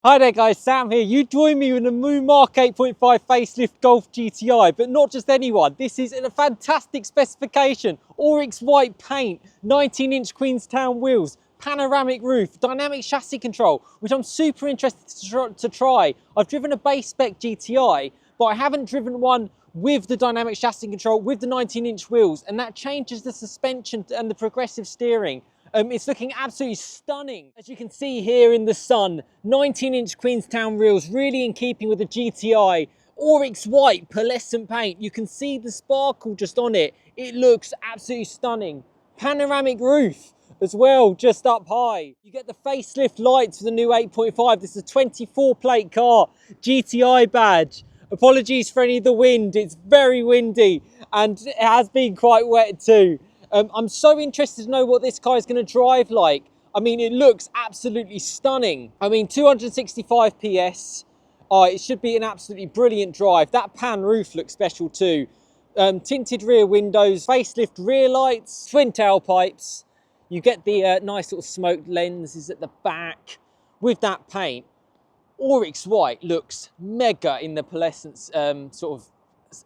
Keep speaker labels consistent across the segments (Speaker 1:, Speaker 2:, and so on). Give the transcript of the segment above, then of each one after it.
Speaker 1: Hi there guys, Sam here. You join me in the MK8.5 facelift Golf GTI, but not just anyone. This is a fantastic specification. Oryx White Paint, 19-inch Queenstown wheels, panoramic roof, dynamic chassis control, which I'm super interested to try. I've driven a base spec GTI, but I haven't driven one with the dynamic chassis control, with the 19-inch wheels, and that changes the suspension and the progressive steering. It's looking absolutely stunning. As you can see here in the sun, 19-inch Queenstown wheels, really in keeping with the GTI. Oryx White Pearlescent Paint, you can see the sparkle just on it. It looks absolutely stunning. Panoramic roof as well, just up high. You get the facelift lights for the new 8.5. This is a 24 plate car, GTI badge. Apologies for any of the wind, it's very windy and it has been quite wet too. I'm so interested to know what this car is going to drive like. I mean, it looks absolutely stunning. I mean, 265 PS. It should be an absolutely brilliant drive. That pan roof looks special too. Tinted rear windows, facelift rear lights, twin tailpipes. You get the nice sort of smoked lenses at the back with that paint. Oryx White looks mega in the pearlescent sort of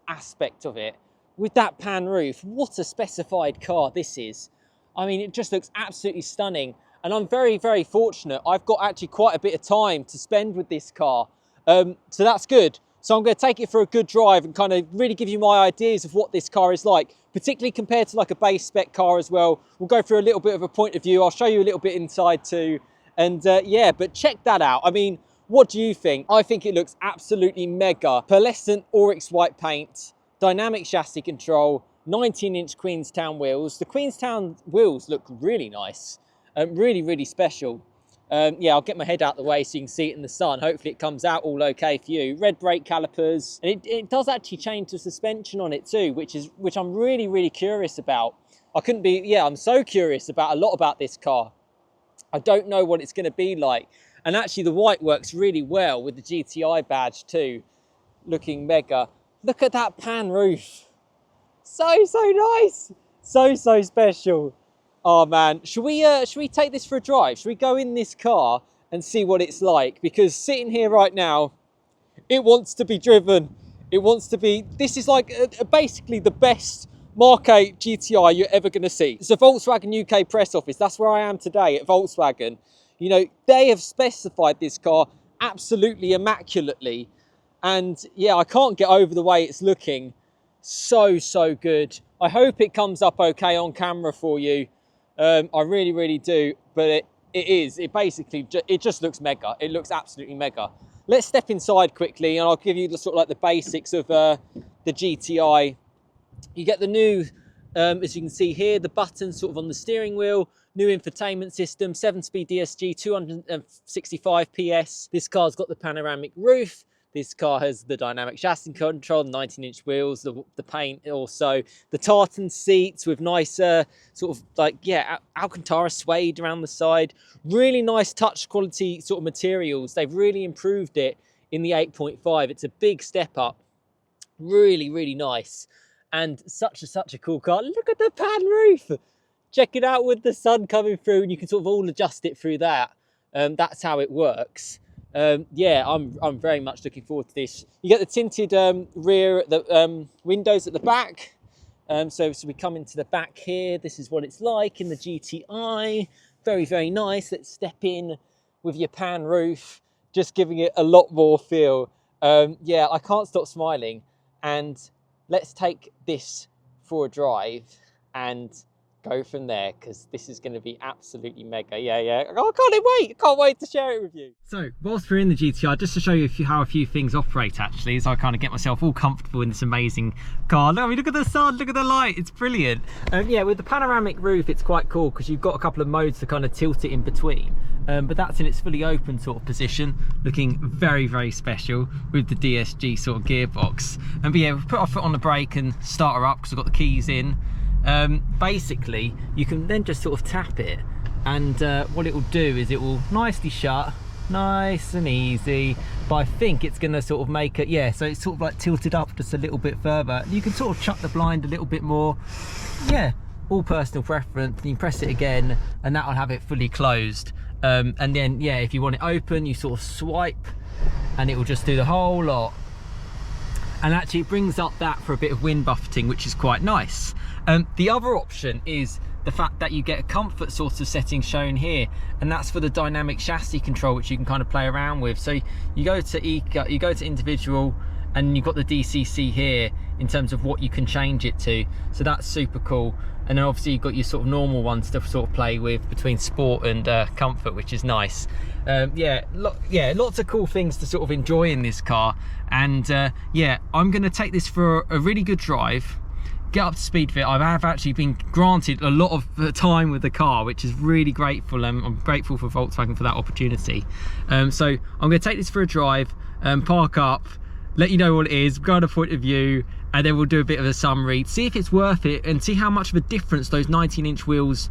Speaker 1: aspect of it. With that pan roof, what a specified car this is. I mean, it just looks absolutely stunning. And I'm very, very fortunate. I've got actually quite a bit of time to spend with this car. So that's good. So I'm going to take it for a good drive and kind of really give you my ideas of what this car is like, particularly compared to like a base spec car as well. We'll go through a little bit of a point of view. I'll show you a little bit inside too. And yeah, but check that out. I mean, what do you think? I think it looks absolutely mega. Pearlescent Oryx White Paint, dynamic chassis control, 19-inch Queenstown wheels. The Queenstown wheels look really nice, really, really special. Yeah, I'll get my head out the way so you can see it in the sun. Hopefully it comes out all okay for you. Red brake calipers, and it does actually change the suspension on it too, which I'm really, really curious about. I'm so curious about a lot about this car. I don't know what it's going to be like. And actually the white works really well with the GTI badge too, looking mega. Look at that pan roof. So nice. So special. Oh man, should we take this for a drive? Should we go in this car and see what it's like? Because sitting here right now, it wants to be driven. It wants to be, this is like basically the best Mark 8 GTI you're ever gonna see. It's a Volkswagen UK press office. That's where I am today at Volkswagen. You know, they have specified this car absolutely immaculately. And yeah, I can't get over the way it's looking. So good. I hope it comes up okay on camera for you. I really, really do. But it just looks mega. It looks absolutely mega. Let's step inside quickly and I'll give you the sort of like the basics of the GTI. You get the new, as you can see here, the buttons sort of on the steering wheel, new infotainment system, 7-speed DSG, 265 PS. This car's got the panoramic roof. This car has the dynamic chassis control, the 19-inch wheels, the paint also, the tartan seats with nice sort of like, yeah, Alcantara suede around the side. Really nice touch quality sort of materials. They've really improved it in the 8.5. It's a big step up. Really, really nice. And such a cool car. Look at the pan roof. Check it out with the sun coming through and you can sort of all adjust it through that. That's how it works. Yeah, I'm very much looking forward to this. You get the tinted rear windows at the back. So we come into the back here. This is what it's like in the GTI. Very, very nice. Let's step in with your pan roof, just giving it a lot more feel. Yeah, I can't stop smiling. And let's take this for a drive and go from there, because this is going to be absolutely mega. Yeah. Oh, I can't wait to share it with you. So whilst we're in the GTI, just to show you how a few things operate actually, as I kind of get myself all comfortable in this amazing car. I mean, look at the sun, look at the light, it's brilliant. Yeah, with the panoramic roof it's quite cool because you've got a couple of modes to kind of tilt it in between, but that's in its fully open sort of position, looking very, very special with the DSG sort of gearbox. But yeah, we'll put our foot on the brake and start her up because I've got the keys in. Basically you can then just sort of tap it and what it will do is it will nicely shut, nice and easy, but I think it's going to sort of make it, yeah, so it's sort of like tilted up just a little bit further. You can sort of shut the blind a little bit more, yeah, all personal preference. You can press it again and that will have it fully closed. And then, yeah, if you want it open, you sort of swipe and it will just do the whole lot. And actually it brings up that for a bit of wind buffeting, which is quite nice. The other option is the fact that you get a comfort sort of setting shown here, and that's for the dynamic chassis control, which you can kind of play around with. So you go to you go to individual, and you've got the DCC here in terms of what you can change it to. So that's super cool. And then obviously you've got your sort of normal ones to sort of play with between sport and comfort, which is nice. Yeah, lots of cool things to sort of enjoy in this car. And yeah, I'm gonna take this for a really good drive, get up to speed with it. I have actually been granted a lot of time with the car, which is really grateful. I'm grateful for Volkswagen for that opportunity. So I'm gonna take this for a drive, park up, let you know what it is, go on a point of view, and then we'll do a bit of a summary, see if it's worth it, and see how much of a difference those 19-inch wheels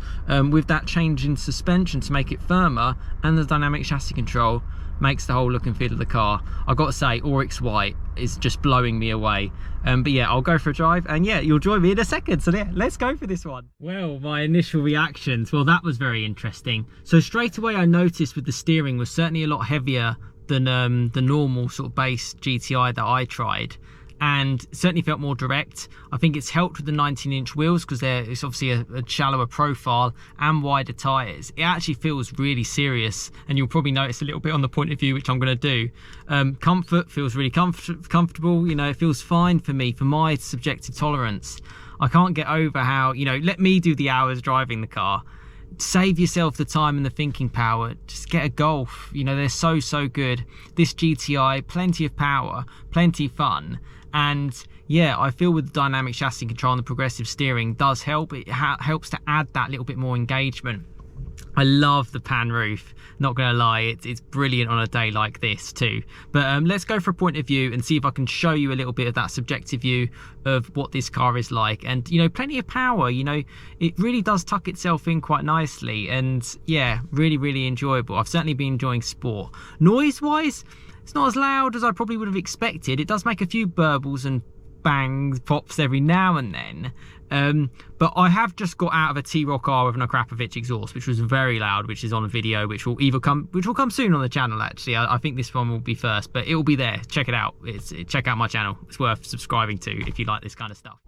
Speaker 1: with that change in suspension to make it firmer and the dynamic chassis control makes the whole look and feel of the car. I've got to say, Oryx White is just blowing me away. But yeah, I'll go for a drive, and yeah, you'll join me in a second. So yeah, let's go for this one. Well, my initial reactions, well, that was very interesting. So straight away I noticed with the steering was certainly a lot heavier than the normal sort of base GTI that I tried, and certainly felt more direct. I think it's helped with the 19-inch wheels because it's obviously a shallower profile and wider tyres. It actually feels really serious, and you'll probably notice a little bit on the point of view, which I'm going to do. Comfort feels really comfortable. You know, it feels fine for me, for my subjective tolerance. I can't get over how, you know, let me do the hours driving the car. Save yourself the time and the thinking power. Just get a Golf. You know, they're so good. This GTI, plenty of power, plenty of fun. And yeah, I feel with the dynamic chassis control and the progressive steering does help. It helps to add that little bit more engagement. I love the pan roof, not gonna lie, it's brilliant on a day like this too. But let's go for a point of view and see if I can show you a little bit of that subjective view of what this car is like. And you know, plenty of power, you know, it really does tuck itself in quite nicely, and yeah, really enjoyable. I've certainly been enjoying sport. Noise wise, it's not as loud as I probably would have expected. It does make a few burbles and bangs, pops every now and then. But I have just got out of a T-Roc R with an Akrapovic exhaust, which was very loud, which is on a video, which will come soon on the channel. Actually, I think this one will be first, but it will be there. Check it out. Check out my channel. It's worth subscribing to if you like this kind of stuff.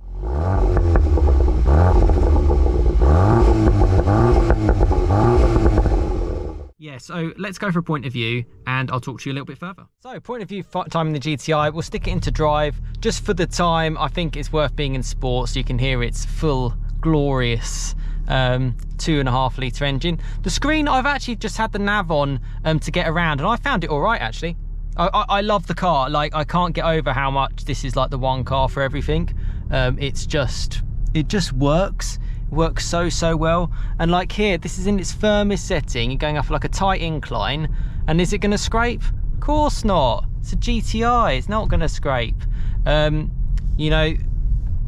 Speaker 1: Yeah, so let's go for a point of view and I'll talk to you a little bit further. So point of view time in the GTI, we'll stick it into drive. Just for the time, I think it's worth being in sport so you can hear its full, glorious 2.5 litre engine. The screen, I've actually just had the nav on to get around, and I found it all right actually. I love the car. Like, I can't get over how much this is like the one car for everything. It just works. Works so well. And like here, this is in its firmest setting. You're going up like a tight incline, and is it going to scrape? Of course not. It's a GTI. It's not going to scrape. You know,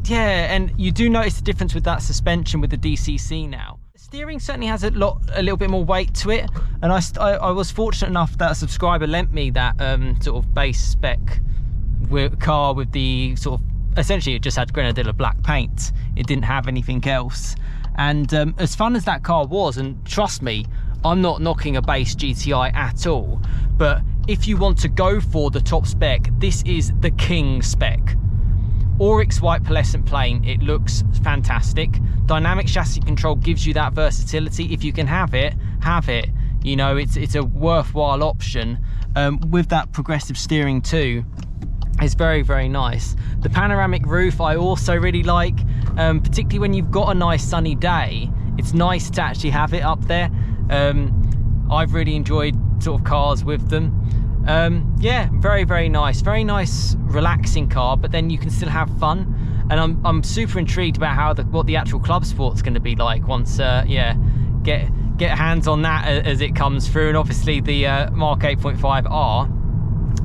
Speaker 1: yeah. And you do notice the difference with that suspension with the DCC now. The steering certainly has a little bit more weight to it, and I was fortunate enough that a subscriber lent me that sort of base spec car with the sort of, essentially it just had grenadilla black paint. It didn't have anything else. And as fun as that car was, and trust me, I'm not knocking a base GTI at all, but if you want to go for the top spec, this is the king spec. Oryx White Pearlescent Paint, it looks fantastic. Dynamic chassis control gives you that versatility. If you can have it, have it. You know, it's a worthwhile option. With that progressive steering too, it's very nice. The panoramic roof I also really like, particularly when you've got a nice sunny day. It's nice to actually have it up there. I've really enjoyed sort of cars with them. Yeah, very nice relaxing car, but then you can still have fun. And I'm super intrigued about what the actual club sport's going to be like once yeah, get hands on that as it comes through. And obviously the MK8.5 R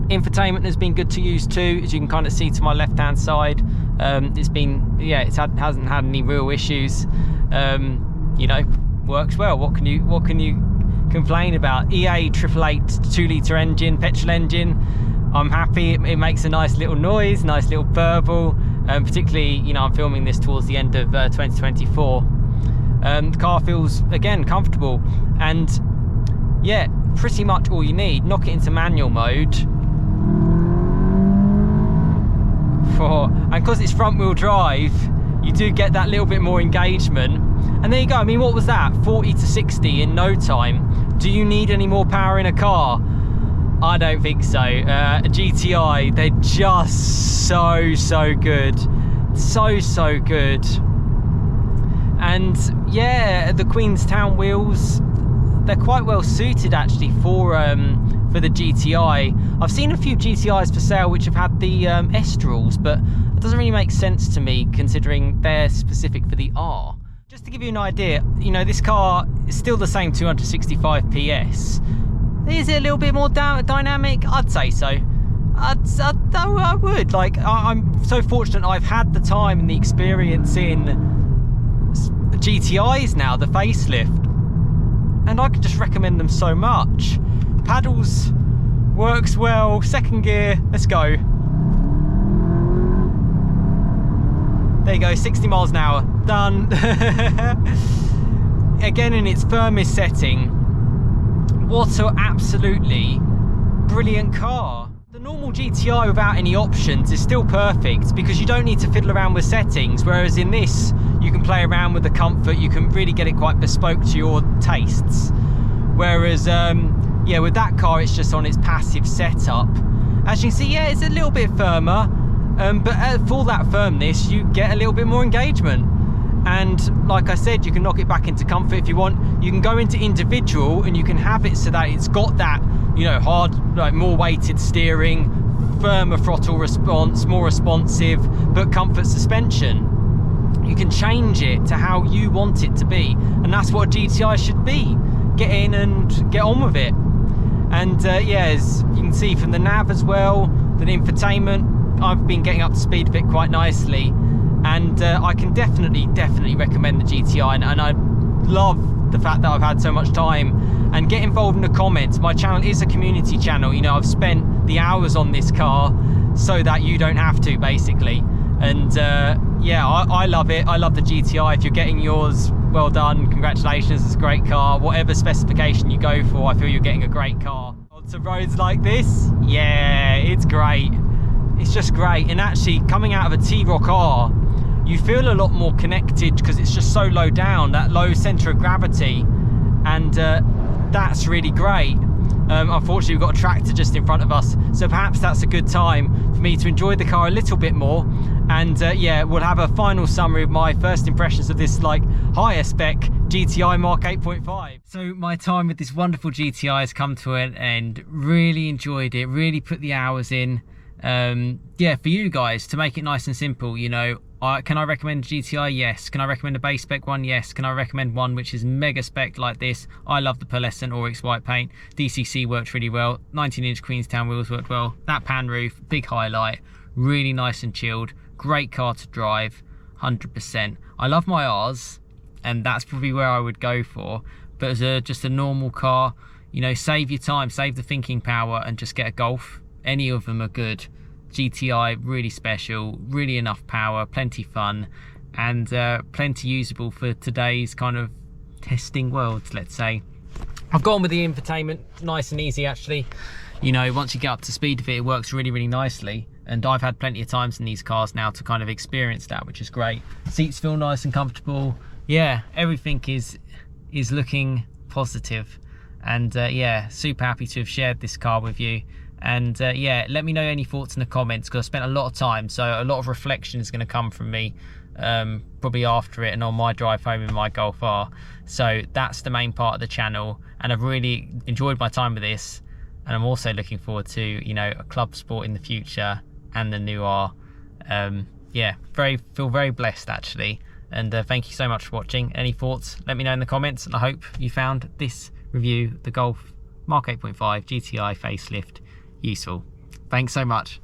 Speaker 1: infotainment has been good to use too, as you can kind of see to my left hand side. It's been, yeah, hasn't had any real issues. You know, works well. What can you complain about? EA 888 2-litre engine, petrol engine. I'm happy. It makes a nice little noise, nice little burble. Particularly, you know, I'm filming this towards the end of 2024. The car feels, again, comfortable. And yeah, pretty much all you need. Knock it into manual mode. And because it's front wheel drive, you do get that little bit more engagement. And there you go. I mean, what was that? 40 to 60 in no time. Do you need any more power in a car? I don't think so. A GTI, they're just so good. So good. And yeah, the Queenstown wheels, they're quite well suited actually for the GTI. I've seen a few GTIs for sale which have had the Estrals, but it doesn't really make sense to me considering they're specific for the R. Just to give you an idea, you know, this car is still the same 265 PS. Is it a little bit more dynamic? I'd say so. I would. Like, I'm so fortunate I've had the time and the experience in GTIs now, the facelift, and I could just recommend them so much. Paddles works well. Second gear, let's go. There you go, 60 miles an hour, done. Again, in its firmest setting. What an absolutely brilliant car. The normal GTI without any options is still perfect because you don't need to fiddle around with settings, whereas in this you can play around with the comfort, you can really get it quite bespoke to your tastes. Whereas yeah, with that car it's just on its passive setup. As you can see, yeah, it's a little bit firmer, but for that firmness you get a little bit more engagement. And like I said, you can knock it back into comfort if you want. You can go into individual and you can have it so that it's got that, you know, hard, like more weighted steering, firmer throttle response, more responsive, but comfort suspension. You can change it to how you want it to be. And that's what a GTI should be. Get in and get on with it. And yeah, as you can see from the nav as well, the infotainment, I've been getting up to speed with it quite nicely. And I can definitely recommend the GTI, and I love the fact that I've had so much time. And get involved in the comments. My channel is a community channel, you know, I've spent the hours on this car so that you don't have to, basically. And yeah, I love it. I love the GTI. If you're getting yours, well done, congratulations, it's a great car. Whatever specification you go for, I feel you're getting a great car. Onto roads like this, yeah, it's great. It's just great. And actually, coming out of a T-Roc R, you feel a lot more connected because it's just so low down, that low center of gravity, and that's really great. Unfortunately, we've got a tractor just in front of us, so perhaps that's a good time for me to enjoy the car a little bit more. And yeah, we'll have a final summary of my first impressions of this like higher spec GTI Mark 8.5. So my time with this wonderful GTI has come to an end. Really enjoyed it, really put the hours in. Yeah, for you guys, to make it nice and simple, you know, can I recommend GTI? Yes. Can I recommend a base spec one? Yes. Can I recommend one which is mega spec like this? I love the pearlescent Oryx White Paint. DCC worked really well. 19-inch Queenstown wheels worked well. That pan roof, big highlight, really nice and chilled. Great car to drive, 100%. I love my R's, and that's probably where I would go for. But as just a normal car, you know, save your time, save the thinking power, and just get a Golf. Any of them are good. GTI, really special, really enough power, plenty fun, and plenty usable for today's kind of testing world, let's say. I've gone with the infotainment, nice and easy actually. You know, once you get up to speed with it, it works really nicely. And I've had plenty of times in these cars now to kind of experience that, which is great. Seats feel nice and comfortable. Yeah, everything is looking positive. And yeah, super happy to have shared this car with you. And yeah, let me know any thoughts in the comments, because I spent a lot of time, so a lot of reflection is going to come from me probably after it and on my drive home in my Golf R. So that's the main part of the channel, and I've really enjoyed my time with this, and I'm also looking forward to, you know, a club sport in the future and the new R. Yeah, feel very blessed actually, and thank you so much for watching. Any thoughts, let me know in the comments, and I hope you found this review, the Golf Mark 8.5 GTI facelift, useful. Thanks so much.